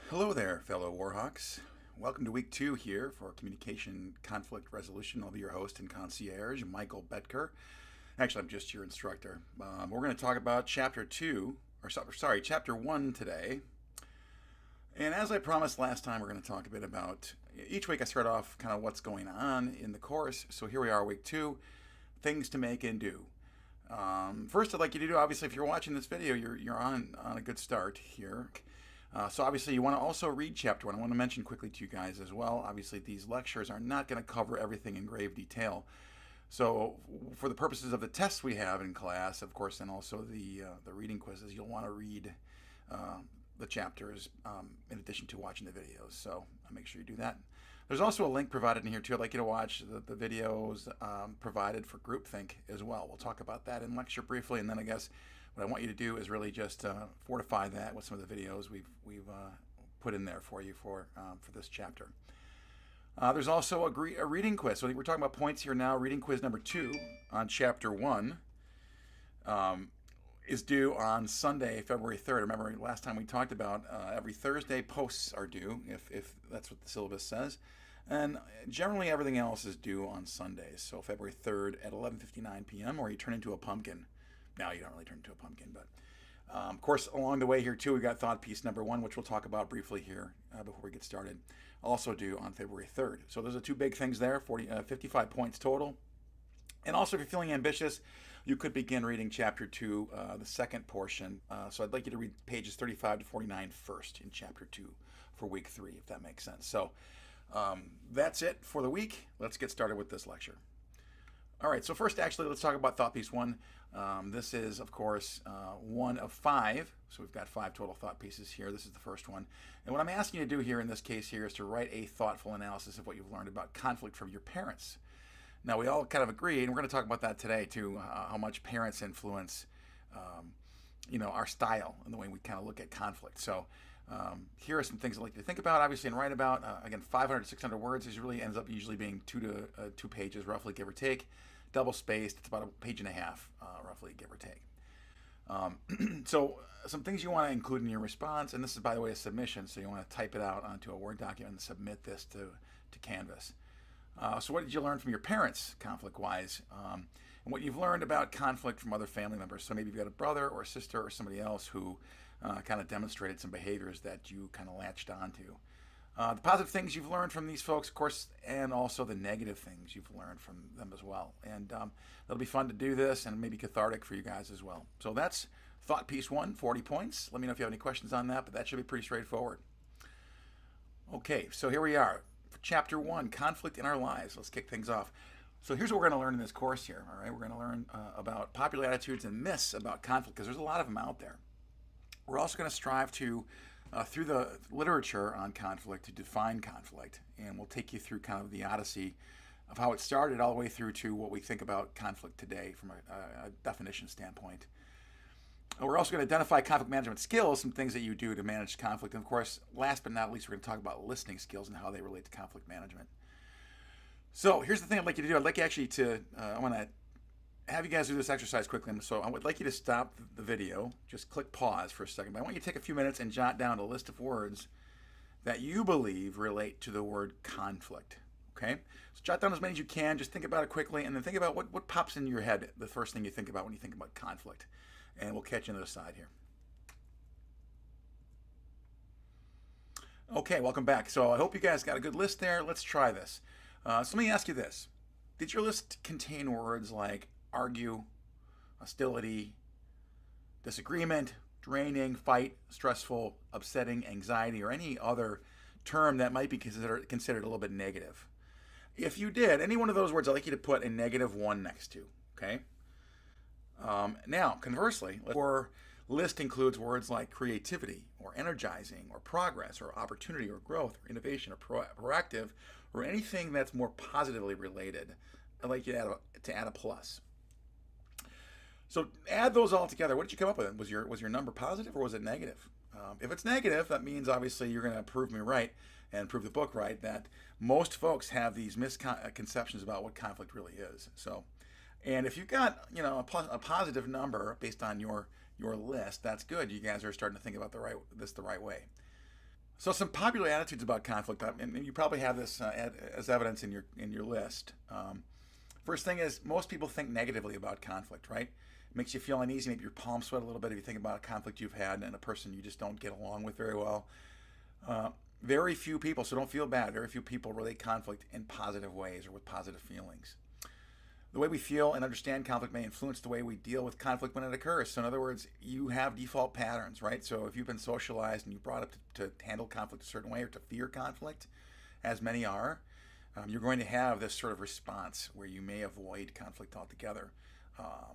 Hello there, fellow Warhawks. Welcome to week 2 here for Communication Conflict Resolution. I'll be your host and concierge, Michael Betker. Actually, I'm just your instructor. We're going to talk about chapter 1 today. And as I promised last time, we're going to talk a bit about, each week I start off kind of what's going on in the course. So here we are, week 2, things to make and do. First, I'd like you to do, obviously, if you're watching this video, you're on a good start here. So obviously you want to also read chapter 1. I want to mention quickly to you guys as well, obviously these lectures are not going to cover everything in grave detail. So for the purposes of the tests we have in class, of course, and also the reading quizzes, you'll want to read the chapters in addition to watching the videos. So make sure you do that. There's also a link provided in here too. I'd like you to watch the videos provided for groupthink as well. We'll talk about that in lecture briefly, and then I guess what I want you to do is really just fortify that with some of the videos we've put in there for you for this chapter. There's also a reading quiz. So we're talking about points here now. Reading quiz number 2 on chapter 1 is due on Sunday, February 3rd. Remember last time we talked about every Thursday posts are due, if that's what the syllabus says. And generally everything else is due on Sundays. So February 3rd at 11:59 p.m. or you turn into a pumpkin. Now you don't really turn into a pumpkin, but of course along the way here too we got thought piece number 1, which we'll talk about briefly here before we get started, also due on February 3rd. So those are 2 big things there, 55 points total. And also if you're feeling ambitious, you could begin reading chapter 2, the second portion. So I'd like you to read pages 35 to 49 first in chapter 2 for week 3, if that makes sense. So that's it for the week. Let's get started with this lecture. All right, so first actually let's talk about thought piece 1. This is, of course, 1 of 5. So we've got 5 total thought pieces here. This is the first one. And what I'm asking you to do here in this case here is to write a thoughtful analysis of what you've learned about conflict from your parents. Now, we all kind of agree, and we're going to talk about that today too, how much parents influence, our style and the way we kind of look at conflict. So here are some things I'd like you to think about, obviously, and write about. Again, 500 to 600 words. This really ends up usually being 2 pages, roughly, give or take. Double spaced, it's about a page and a half, roughly, give or take. So some things you want to include in your response, and this is, by the way, a submission, so you want to type it out onto a Word document and submit this to Canvas. So what did you learn from your parents, conflict-wise, and what you've learned about conflict from other family members? So maybe you've got a brother or a sister or somebody else who kind of demonstrated some behaviors that you kind of latched onto. The positive things you've learned from these folks, of course, and also the negative things you've learned from them as well. And it'll be fun to do this and maybe cathartic for you guys as well. So that's thought piece 1, 40 points. Let me know if you have any questions on that, but that should be pretty straightforward. Okay, so here we are. For chapter 1, conflict in our lives. Let's kick things off. So here's what we're going to learn in this course here. All right, we're going to learn about popular attitudes and myths about conflict, because there's a lot of them out there. We're also going to strive to through the literature on conflict to define conflict, and we'll take you through kind of the odyssey of how it started all the way through to what we think about conflict today from a definition standpoint. We're also going to identify conflict management skills, some things that you do to manage conflict, and of course, last but not least, we're going to talk about listening skills and how they relate to conflict management. So here's the thing I'd like you to do. I'd like you actually to, I want to have you guys do this exercise quickly. So I would like you to stop the video, just click pause for a second. But I want you to take a few minutes and jot down a list of words that you believe relate to the word conflict. Okay? So jot down as many as you can. Just think about it quickly, and then think about what pops in your head, the first thing you think about when you think about conflict. And we'll catch you on the other side here. Okay, welcome back. So I hope you guys got a good list there. Let's try this. So let me ask you this. Did your list contain words like argue, hostility, disagreement, draining, fight, stressful, upsetting, anxiety, or any other term that might be considered a little bit negative? If you did, any one of those words, I'd like you to put a -1 next to, okay? Now, conversely, your list includes words like creativity, or energizing, or progress, or opportunity, or growth, or innovation, or proactive, or anything that's more positively related. I'd like you to add a plus. So add those all together. What did you come up with? Was your number positive or was it negative? If it's negative, that means obviously you're going to prove me right and prove the book right that most folks have these misconceptions about what conflict really is. So, and if you've got a positive number based on your list, that's good. You guys are starting to think about the right way. So some popular attitudes about conflict, and you probably have this as evidence in your list. First thing is most people think negatively about conflict, right? It makes you feel uneasy, maybe your palms sweat a little bit if you think about a conflict you've had and a person you just don't get along with very well. Uh, Very few people, so don't feel bad. Very few people relate conflict in positive ways or with positive feelings. The way we feel and understand conflict may influence the way we deal with conflict when it occurs. So, in other words, you have default patterns, right? So, if you've been socialized and you're brought up to handle conflict a certain way or to fear conflict, as many are, you're going to have this sort of response where you may avoid conflict altogether.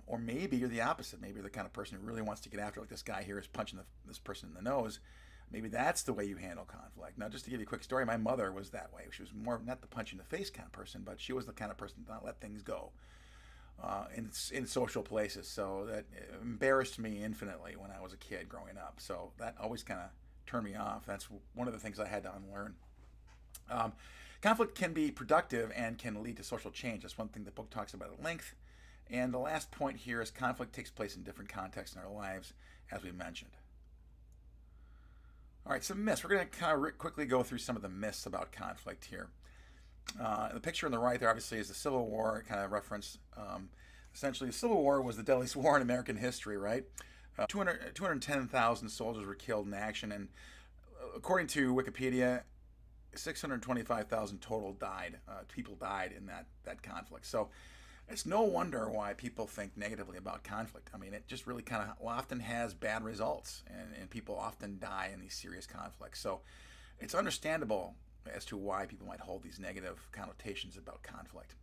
Or maybe you're the opposite. Maybe you're the kind of person who really wants to get after, like this guy here is punching this person in the nose. Maybe that's the way you handle conflict. Now, just to give you a quick story, my mother was that way. She was more not the punch in the face kind of person, but she was the kind of person to not let things go in social places. So that embarrassed me infinitely when I was a kid growing up. So that always kind of turned me off. That's one of the things I had to unlearn. Um, Conflict can be productive and can lead to social change. That's one thing the book talks about at length. And the last point here is conflict takes place in different contexts in our lives, as we mentioned. All right, some myths. We're going to kind of quickly go through some of the myths about conflict here. The picture on the right there obviously is the Civil War kind of reference. Essentially, the Civil War was the deadliest war in American history, right? 210,000 soldiers were killed in action, and according to Wikipedia, 625,000 total died. People died in that conflict. So it's no wonder why people think negatively about conflict. I mean, it just really kind of often has bad results, and people often die in these serious conflicts. So it's understandable as to why people might hold these negative connotations about conflict.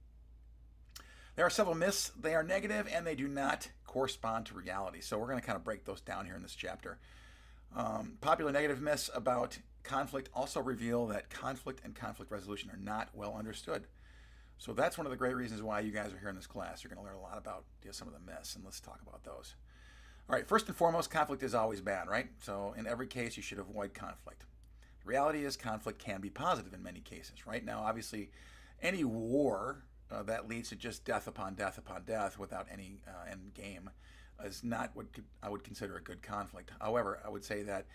There are several myths. They are negative and they do not correspond to reality. So we're going to kind of break those down here in this chapter. Popular negative myths about conflict also reveal that conflict and conflict resolution are not well understood. So that's one of the great reasons why you guys are here in this class. You're going to learn a lot about some of the myths, and let's talk about those. All right, first and foremost, conflict is always bad, right? So in every case, you should avoid conflict. The reality is conflict can be positive in many cases, right? Now, obviously, any war that leads to just death upon death upon death without any end game is not what I would consider a good conflict. However, I would say that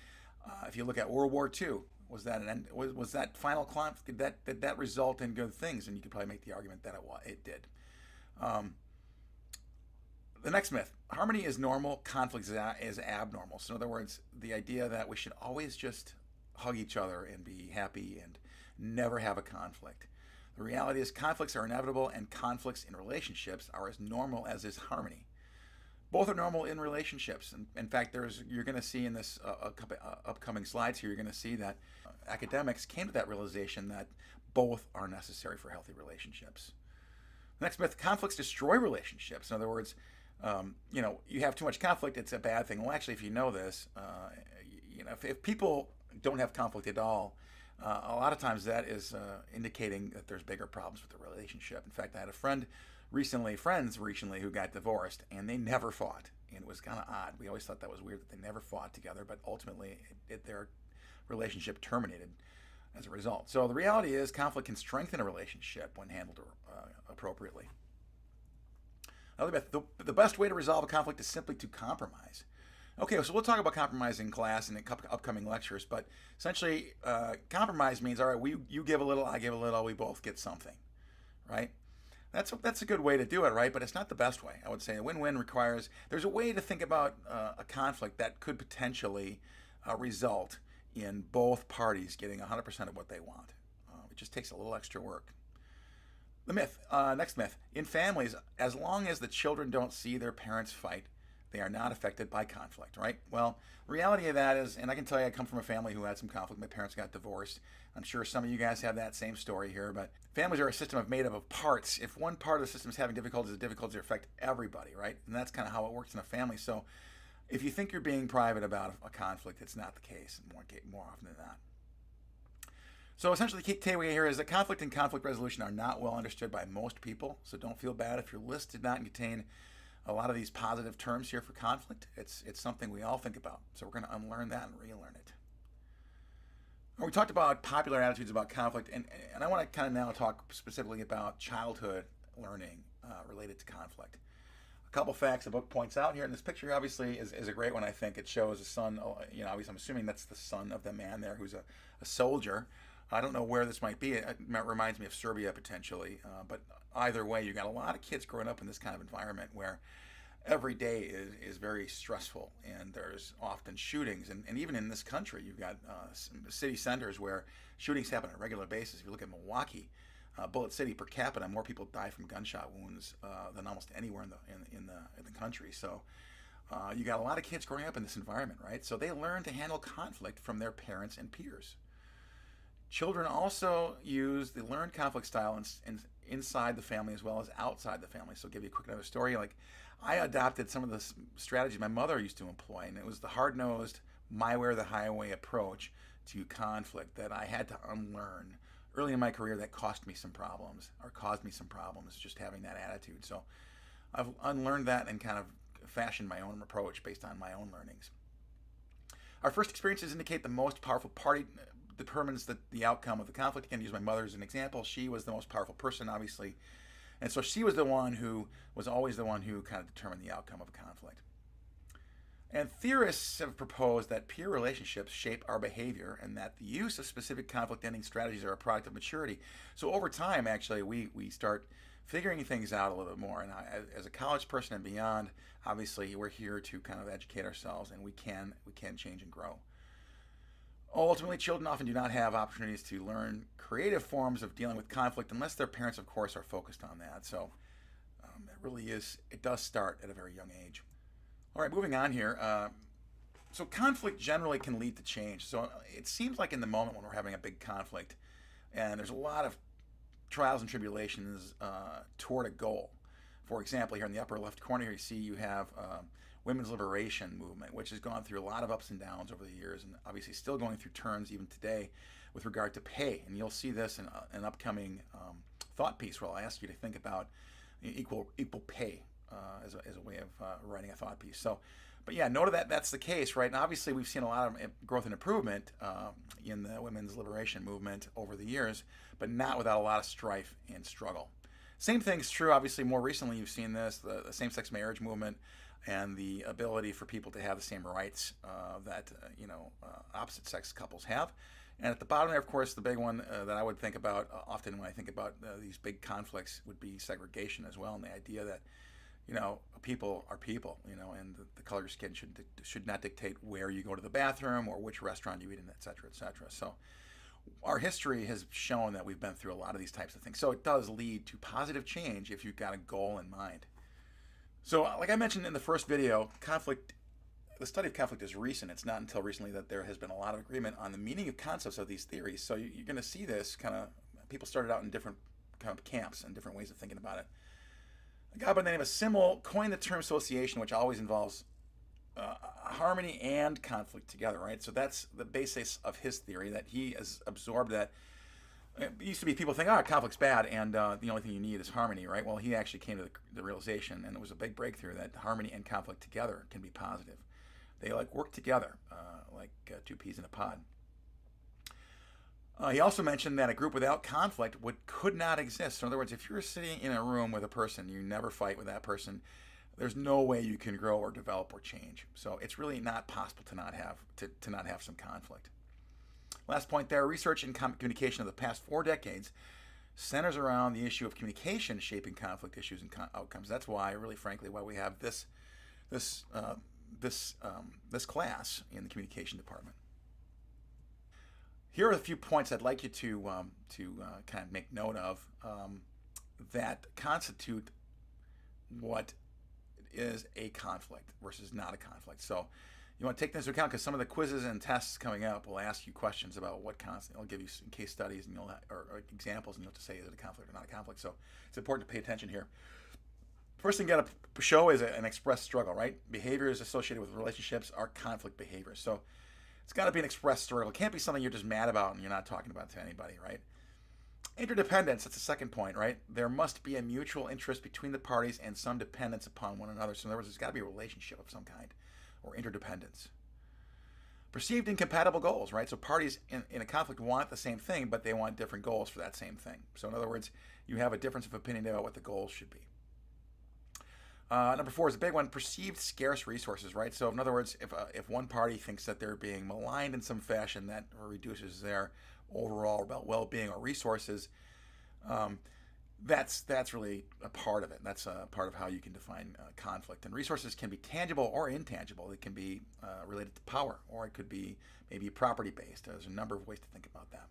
if you look at World War II, was that an end? Was that final conflict? Did that result in good things? And you could probably make the argument that it did. The next myth: harmony is normal, conflict is abnormal. So in other words, the idea that we should always just hug each other and be happy and never have a conflict. The reality is conflicts are inevitable, and conflicts in relationships are as normal as is harmony. Both are normal in relationships. And in fact, you're going to see in this upcoming slides here, you're going to see that academics came to that realization that both are necessary for healthy relationships. The next myth: conflicts destroy relationships. In other words, you have too much conflict, it's a bad thing. Well, actually, if you know this, if people don't have conflict at all, a lot of times that is indicating that there's bigger problems with the relationship. In fact, I had friends recently who got divorced, and they never fought. And it was kind of odd. We always thought that was weird that they never fought together, but ultimately their relationship terminated as a result. So the reality is conflict can strengthen a relationship when handled appropriately. Another myth: the best way to resolve a conflict is simply to compromise. Okay, so we'll talk about compromise in class and in upcoming lectures, but essentially compromise means, all right, you give a little, I give a little, we both get something, right? That's a good way to do it, right? But it's not the best way. I would say a win-win requires, there's a way to think about a conflict that could potentially result in both parties getting 100% of what they want. It just takes a little extra work. The myth, next myth: in families, as long as the children don't see their parents fight, they are not affected by conflict, right? Well, the reality of that is, and I can tell you I come from a family who had some conflict. My parents got divorced. I'm sure some of you guys have that same story here, but families are a system made up of parts. If one part of the system is having difficulties, the difficulties affect everybody, right? And that's kind of how it works in a family. So if you think you're being private about a conflict, it's not the case, more often than not. So essentially, the key takeaway here is that conflict and conflict resolution are not well understood by most people. So don't feel bad if your list did not contain a lot of these positive terms here for conflict. It's something we all think about. So we're going to unlearn that and relearn it. We talked about popular attitudes about conflict, and I want to kind of now talk specifically about childhood learning related to conflict. A couple facts the book points out here, and this picture obviously is a great one. I think it shows a son. Obviously, I'm assuming that's the son of the man there who's a soldier. I don't know where this might be. It reminds me of Serbia potentially, but either way, you got a lot of kids growing up in this kind of environment where every day is very stressful, and there's often shootings, and even in this country, you've got city centers where shootings happen on a regular basis. If you look at Milwaukee, Bullet City per capita, more people die from gunshot wounds than almost anywhere in the country. So you got a lot of kids growing up in this environment, right? So they learn to handle conflict from their parents and peers. Children also use the learned conflict style inside the family as well as outside the family. So I'll give you a quick another story. Like, I adopted some of the strategies my mother used to employ, and it was the hard-nosed, my way or the highway approach to conflict that I had to unlearn early in my career. That caused me some problems just having that attitude. So I've unlearned that and kind of fashioned my own approach based on my own learnings. Our first experiences indicate the most powerful party determines the outcome of the conflict. Again, use my mother as an example. She was the most powerful person, obviously. And so she was always the one who kind of determined the outcome of a conflict. And theorists have proposed that peer relationships shape our behavior, and that the use of specific conflict ending strategies are a product of maturity. So over time, actually, we start figuring things out a little bit more. And as a college person and beyond, obviously, we're here to kind of educate ourselves, and we can change and grow. Ultimately, children often do not have opportunities to learn creative forms of dealing with conflict unless their parents, of course, are focused on that. So it does start at a very young age. All right, moving on here. So conflict generally can lead to change. So it seems like in the moment when we're having a big conflict and there's a lot of trials and tribulations toward a goal. For example, here in the upper left corner here, you have women's liberation movement, which has gone through a lot of ups and downs over the years, and obviously still going through turns even today with regard to pay. And you'll see this in an upcoming thought piece where I'll ask you to think about equal pay as a way of writing a thought piece. So, but yeah, note that that's the case, right? And obviously we've seen a lot of growth and improvement in the women's liberation movement over the years, but not without a lot of strife and struggle. Same thing's true, obviously, more recently you've seen this, the same-sex marriage movement, and the ability for people to have the same rights that opposite-sex couples have. And at the bottom there, of course, the big one that I would think about often when I think about these big conflicts would be segregation as well, and the idea that people are people, and the color of your skin should not dictate where you go to the bathroom or which restaurant you eat in, et cetera, et cetera. So our history has shown that we've been through a lot of these types of things. So it does lead to positive change if you've got a goal in mind. So like I mentioned in the first video, the study of conflict is recent. It's not until recently that there has been a lot of agreement on the meaning of concepts of these theories. So you're going to see this kind of, people started out in different kind of camps and different ways of thinking about it. A guy by the name of Simmel coined the term association, which always involves harmony and conflict together, right? So that's the basis of his theory, that he has absorbed that. It used to be people think, conflict's bad, and the only thing you need is harmony, right? Well, he actually came to the realization, and it was a big breakthrough, that harmony and conflict together can be positive. They work together, like two peas in a pod. He also mentioned that a group without conflict could not exist. So in other words, if you're sitting in a room with a person, you never fight with that person, there's no way you can grow or develop or change. So it's really not possible to not have some conflict. Last point there, research in communication of the past 4 decades centers around the issue of communication shaping conflict issues and outcomes. That's why, really frankly, why we have this class in the communication department. Here are a few points I'd like you to kind of make note of that constitute what is a conflict versus not a conflict. So you want to take this into account, because some of the quizzes and tests coming up will ask you questions about what conflict. They'll give you some case studies and or examples, and you'll have to say is it a conflict or not a conflict. So it's important to pay attention here. First thing you got to show is an expressed struggle, right? Behaviors associated with relationships are conflict behaviors. So it's got to be an expressed struggle. It can't be something you're just mad about and you're not talking about to anybody, right? Interdependence, that's the second point, right? There must be a mutual interest between the parties and some dependence upon one another. So in other words, there's got to be a relationship of some kind, or interdependence. Perceived incompatible goals, right? So parties in a conflict want the same thing, but they want different goals for that same thing. So in other words, you have a difference of opinion about what the goals should be. Number four is a big one: perceived scarce resources. Right. So in other words, if one party thinks that they're being maligned in some fashion, that reduces their overall well-being or resources. Um, that's really a part of it. That's a part of how you can define conflict. And resources can be tangible or intangible. It can be related to power, or it could be maybe property based. There's a number of ways to think about that.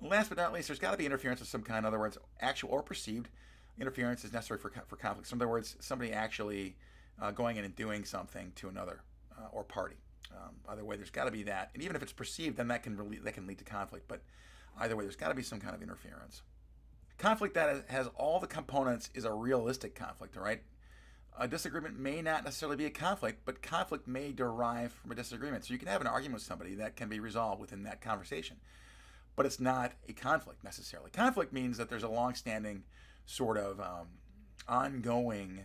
Last but not least, there's got to be interference of some kind. In other words, actual or perceived interference is necessary for conflict. So in other words, somebody actually going in and doing something to another or party. Either way, there's got to be that. And even if it's perceived, then that can lead to conflict. But either way, there's got to be some kind of interference. Conflict that has all the components is a realistic conflict, all right? A disagreement may not necessarily be a conflict, but conflict may derive from a disagreement. So you can have an argument with somebody that can be resolved within that conversation, but it's not a conflict necessarily. Conflict means that there's a long-standing sort of ongoing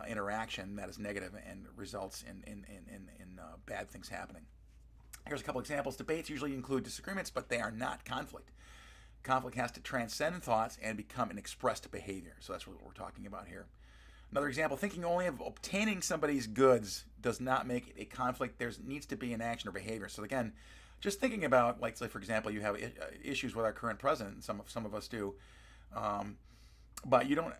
interaction that is negative and results in bad things happening. Here's a couple examples. Debates usually include disagreements, but they are not conflict. Conflict has to transcend thoughts and become an expressed behavior. So that's what we're talking about here. Another example, thinking only of obtaining somebody's goods does not make it a conflict. There needs to be an action or behavior. So again, just thinking about, like, say, for example, you have issues with our current president, some of us do, but you don't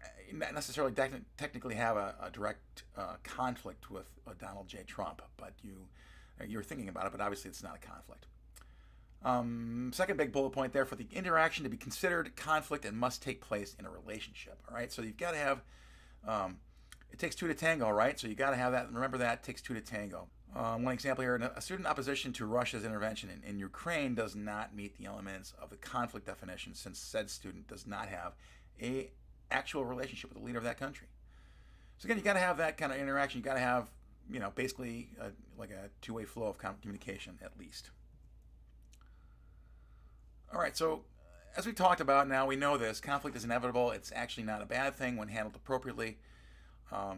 necessarily technically have a direct conflict with Donald J. Trump, but you're thinking about it, but obviously it's not a conflict. Second big bullet point there: for the interaction to be considered conflict, it must take place in a relationship. All right, so you've got to have it takes two to tango, right? So you got to have that. Remember that it takes two to tango. One example here: a student opposition to Russia's intervention in Ukraine does not meet the elements of the conflict definition, since said student does not have a actual relationship with the leader of that country. So again, you got to have that kind of interaction. You got to have, basically like a two-way flow of communication at least. All right, so as we've talked about now, we know this. Conflict is inevitable. It's actually not a bad thing when handled appropriately.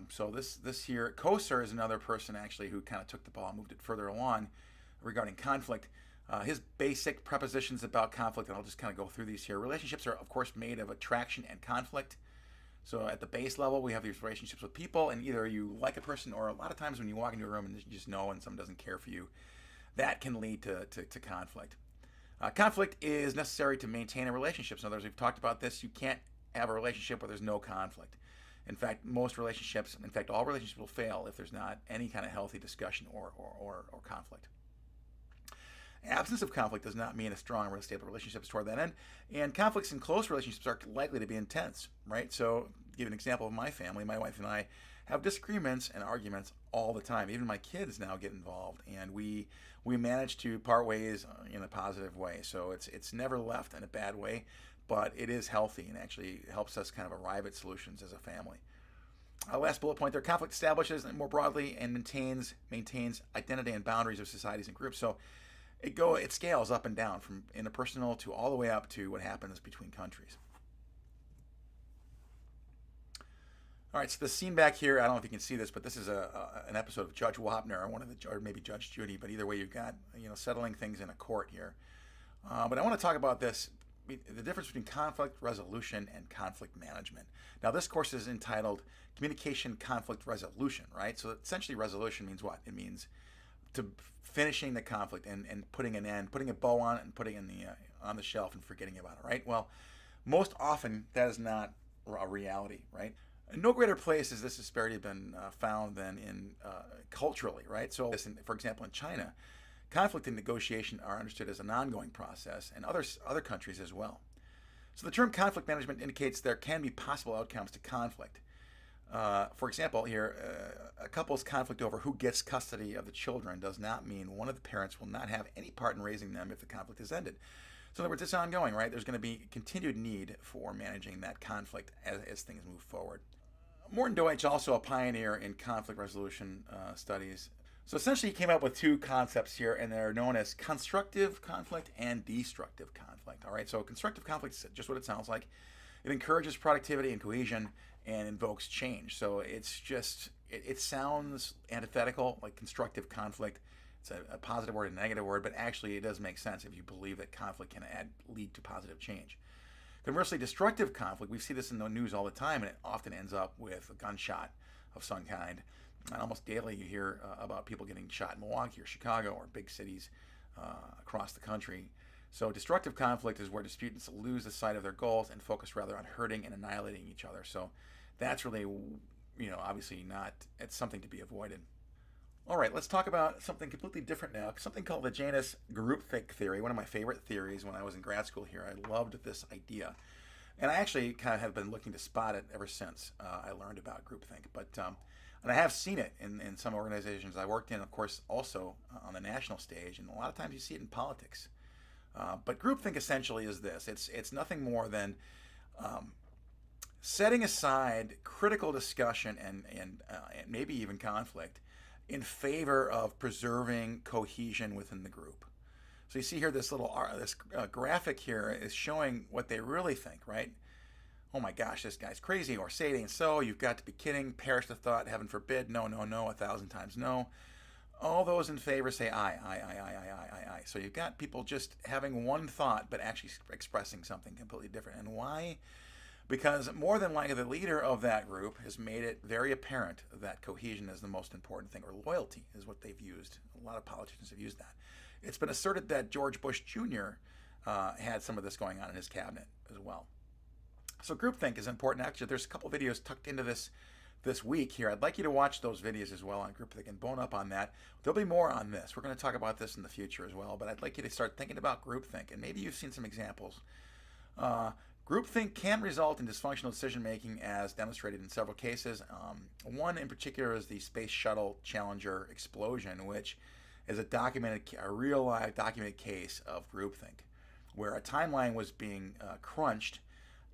So this here, Koser is another person actually who kind of took the ball and moved it further along regarding conflict. His basic prepositions about conflict, and I'll just kind of go through these here. Relationships are, of course, made of attraction and conflict. So at the base level, we have these relationships with people, and either you like a person, or a lot of times when you walk into a room and you just know and someone doesn't care for you, that can lead to conflict. Conflict is necessary to maintain a relationship. So in other words, we've talked about this. You can't have a relationship where there's no conflict. In fact, most relationships, in fact, all relationships will fail if there's not any kind of healthy discussion or conflict. Absence of conflict does not mean a strong or stable relationship is toward that end. And conflicts in close relationships are likely to be intense, right? So, to give an example of my family, my wife and I have disagreements and arguments all the time. Even my kids now get involved, and we manage to part ways in a positive way. So it's never left in a bad way, but it is healthy and actually helps us kind of arrive at solutions as a family. Last bullet point there: conflict establishes more broadly and maintains identity and boundaries of societies and groups. So it scales up and down from interpersonal to all the way up to what happens between countries. All right, so the scene back here, I don't know if you can see this, but this is an episode of Judge Wapner, or maybe Judge Judy, but either way, you've got settling things in a court here. But I want to talk about this, the difference between conflict resolution and conflict management. Now, this course is entitled Communication Conflict Resolution, right? So essentially, resolution means what? It means to finishing the conflict and putting an end, putting a bow on it, and putting it on the shelf and forgetting about it, right? Well, most often that is not a reality, right? In no greater place has this disparity been found than in culturally, right? So, for example, in China, conflict and negotiation are understood as an ongoing process, and other countries as well. So the term conflict management indicates there can be possible outcomes to conflict. For example, here, a couple's conflict over who gets custody of the children does not mean one of the parents will not have any part in raising them if the conflict is ended. So in other words, it's ongoing, right? There's going to be continued need for managing that conflict as things move forward. Morton Deutsch, also a pioneer in conflict resolution studies. So essentially he came up with two concepts here, and they're known as constructive conflict and destructive conflict. All right, so constructive conflict is just what it sounds like. It encourages productivity and cohesion and invokes change. So it's just, it sounds antithetical, like constructive conflict. It's a positive word and a negative word, but actually it does make sense if you believe that conflict can lead to positive change. Conversely, destructive conflict, we see this in the news all the time, and it often ends up with a gunshot of some kind. And almost daily you hear about people getting shot in Milwaukee or Chicago or big cities across the country. So destructive conflict is where disputants lose the sight of their goals and focus rather on hurting and annihilating each other. So that's really, obviously not, it's something to be avoided. All right, let's talk about something completely different now, something called the Janus groupthink theory, one of my favorite theories when I was in grad school here. I loved this idea. And I actually kind of have been looking to spot it ever since I learned about groupthink. And I have seen it in some organizations I worked in, of course, also on the national stage. And a lot of times you see it in politics. But groupthink essentially is this. It's nothing more than setting aside critical discussion and maybe even conflict in favor of preserving cohesion within the group. So you see here this little graphic here is showing what they really think, right? Oh my gosh, this guy's crazy, or say it ain't so, you've got to be kidding, perish the thought, heaven forbid, no, no, no, 1,000 times no. All those in favor say aye, aye, aye, aye, aye, aye, aye, aye. So you've got people just having one thought, but actually expressing something completely different. And why? Because more than likely the leader of that group has made it very apparent that cohesion is the most important thing, or loyalty is what they've used. A lot of politicians have used that. It's been asserted that George Bush Jr. Had some of this going on in his cabinet as well. So groupthink is important. Actually, there's a couple videos tucked into this week here. I'd like you to watch those videos as well on groupthink and bone up on that. There'll be more on this. We're going to talk about this in the future as well, but I'd like you to start thinking about groupthink, and maybe you've seen some examples. Groupthink can result in dysfunctional decision-making as demonstrated in several cases. One in particular is the Space Shuttle Challenger explosion, which is a real live documented case of groupthink, where a timeline was being crunched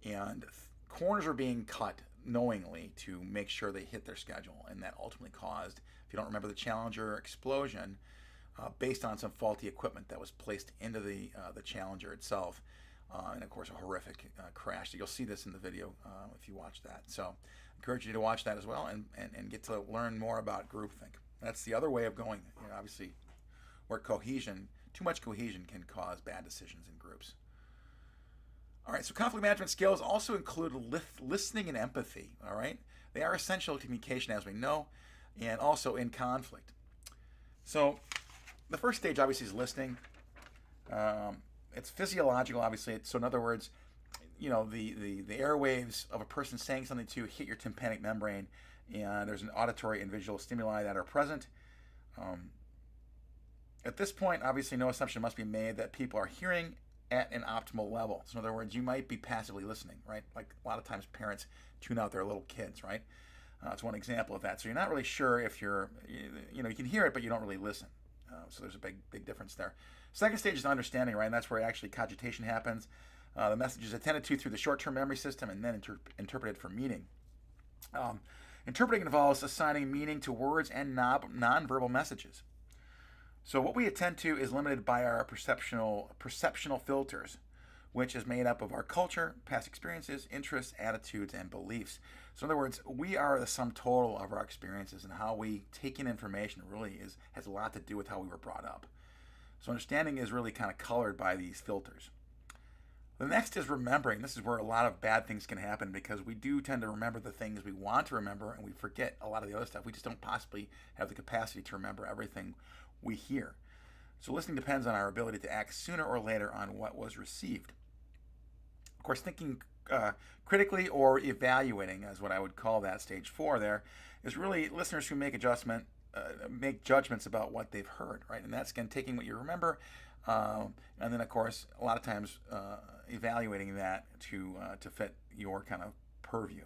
and corners were being cut knowingly to make sure they hit their schedule, and that ultimately caused, if you don't remember, the Challenger explosion based on some faulty equipment that was placed into the Challenger itself, and of course a horrific crash. You'll see this in the video if you watch that. So I encourage you to watch that as well and get to learn more about groupthink. That's the other way of going, obviously, where too much cohesion can cause bad decisions in groups. All right, so conflict management skills also include listening and empathy, all right? They are essential to communication, as we know, and also in conflict. So the first stage, obviously, is listening. It's physiological, obviously. So in other words, the airwaves of a person saying something to you hit your tympanic membrane, and there's an auditory and visual stimuli that are present. At this point, obviously, no assumption must be made that people are hearing at an optimal level. So in other words, you might be passively listening, right? Like a lot of times parents tune out their little kids, right? That's one example of that. So you're not really sure if you can hear it, but you don't really listen. So there's a big difference there. Second stage is understanding, right? And that's where actually cogitation happens. The message is attended to through the short-term memory system and then interpreted for meaning. Interpreting involves assigning meaning to words and non-verbal messages. So what we attend to is limited by our perceptional filters, which is made up of our culture, past experiences, interests, attitudes, and beliefs. So in other words, we are the sum total of our experiences, and how we take in information really has a lot to do with how we were brought up. So understanding is really kind of colored by these filters. The next is remembering. This is where a lot of bad things can happen, because we do tend to remember the things we want to remember, and we forget a lot of the other stuff. We just don't possibly have the capacity to remember everything we hear. So listening depends on our ability to act sooner or later on what was received. Of course, thinking critically or evaluating, as what I would call that stage 4 there, is really listeners who make judgments about what they've heard, right? And that's, again, taking what you remember, and then, of course, a lot of times evaluating that to fit your kind of purview.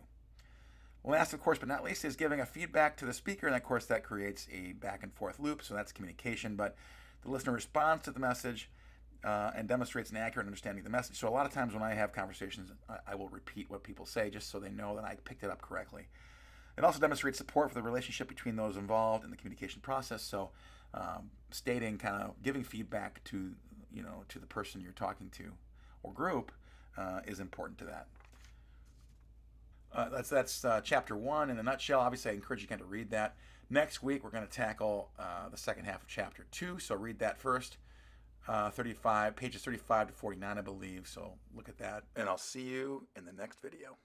Last, of course, but not least, is giving a feedback to the speaker, and of course that creates a back and forth loop, so that's communication, but the listener responds to the message and demonstrates an accurate understanding of the message. So a lot of times when I have conversations, I will repeat what people say just so they know that I picked it up correctly. It also demonstrates support for the relationship between those involved in the communication process, so stating, kind of giving feedback to the person you're talking to or group is important to that. That's chapter 1 in a nutshell. Obviously, I encourage you kind of read that. Next week, we're going to tackle the second half of chapter 2. So read that first. Pages 35 to 49, I believe. So look at that. And I'll see you in the next video.